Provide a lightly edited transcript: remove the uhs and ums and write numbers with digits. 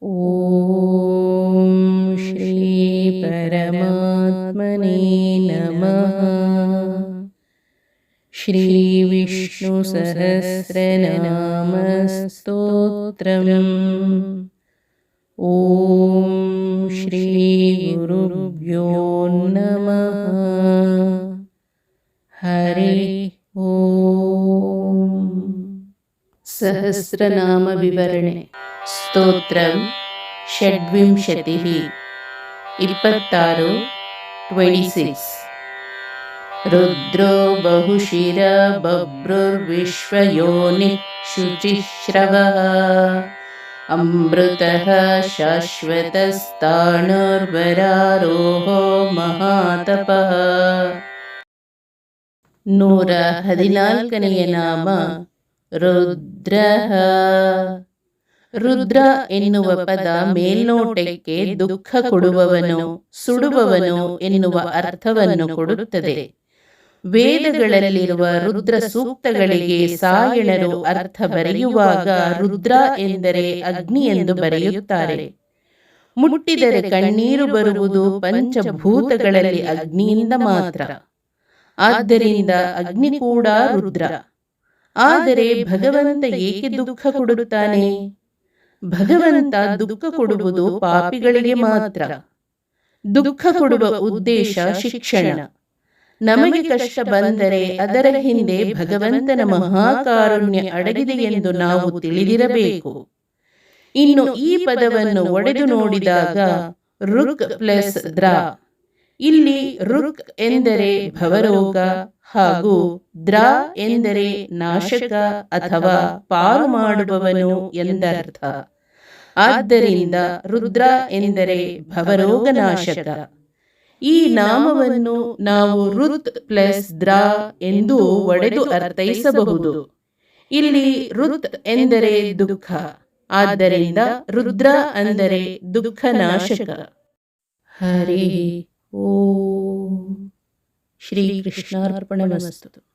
ಓಂ ಶ್ರೀ ಪರಮಾತ್ಮನೇ ನಮಃ. ಶ್ರೀ ವಿಷ್ಣು ಸಹಸ್ರನಾಮ ಸ್ತೋತ್ರಂ. ಓಂ ಶ್ರೀ ಗುರುಭ್ಯೋ ನಮಃ. ಹರಿ ಓಂ. ಸಹಸ್ರನಾಮ ವಿವರಣೆ. ಸ್ತೋತ್ರಂ ಷಡ್ವಿಂಶತಿಃ 26 26. ರುದ್ರೋ ಬಹುಶಿರ ಬಭ್ರುರ್ವಿಶ್ವಯೋನಿಃ ಶುಚಿಶ್ರವಃ ಅಮೃತಃ ಶಾಶ್ವತಸ್ತಾಣುರ್ವರಾರೋಹೋ ಮಹಾತಪಃ. 114ನೆಯ ನಾಮ ರುದ್ರಃ. ರುದ್ರ ಎನ್ನುವ ಪದ ಮೇಲ್ನೋಟಕ್ಕೆ ದುಃಖ ಕೊಡುವವನು, ಸುಡುವವನು ಎನ್ನುವ ಅರ್ಥವನ್ನು ಕೊಡುತ್ತದೆ. ವೇದಗಳಲ್ಲಿರುವ ರುದ್ರ ಸೂಕ್ತಗಳಿಗೆ ಸಾಯಣರು ಅರ್ಥ ಬರೆಯುವಾಗ ರುದ್ರ ಎಂದರೆ ಅಗ್ನಿ ಎಂದು ಬರೆಯುತ್ತಾರೆ. ಮುಟ್ಟಿದರೆ ಕಣ್ಣೀರು ಬರುವುದು ಪಂಚಭೂತಗಳಲ್ಲಿ ಅಗ್ನಿಯಿಂದ ಮಾತ್ರ. ಆದ್ದರಿಂದ ಅಗ್ನಿ ಕೂಡ ರುದ್ರ. ಆದರೆ ಭಗವಂತ ಏಕೆ ದುಃಖ ಕೊಡುತ್ತಾನೆ? ಭಗವಂತ ದುಃಖ ಕೊಡುವುದು ಪಾಪಿಗಳಿಗೆ ಮಾತ್ರ. ದುಃಖ ಕೊಡುವ ಉದ್ದೇಶ ಶಿಕ್ಷಣ. ನಮಗೆ ಕಷ್ಟ ಬಂದರೆ ಅದರ ಹಿಂದೆ ಭಗವಂತನ ಮಹಾಕಾರುಣ್ಯ ಅಡಗಿದೆ ಎಂದು ನಾವು ತಿಳಿದಿರಬೇಕು. ಇನ್ನು ಈ ಪದವನ್ನು ಒಡೆದು ನೋಡಿದಾಗ ರುಕ್ ಪ್ಲಸ್ ದ್ರ. ಇಲ್ಲಿ ರುಕ್ ಎಂದರೆ ಭವರೋಗ ಹಾಗೂ ದ್ರ ಎಂದರೆ ನಾಶಕ ಅಥವಾ ಪಾರು ಮಾಡುವವನು ಎಂದರ್ಥ. ಆದ್ದರಿಂದ ರುದ್ರ ಎಂದರೆ ಭವರೋಗ ನಾಶಕ. ಈ ನಾಮವನ್ನು ನಾವು ರುತ್ ಪ್ಲಸ್ ದ್ರ ಎಂದು ಒಡೆದು ಅರ್ಥೈಸಬಹುದು. ಇಲ್ಲಿ ರುತ್ ಎಂದರೆ ದುಃಖ, ಆದ್ದರಿಂದ ರುದ್ರ ಅಂದರೆ ದುಃಖ ನಾಶಕ. ಹರಿ ಓಂ. ಶ್ರೀ ಕೃಷ್ಣಾರ್ಪಣಮಸ್ತು.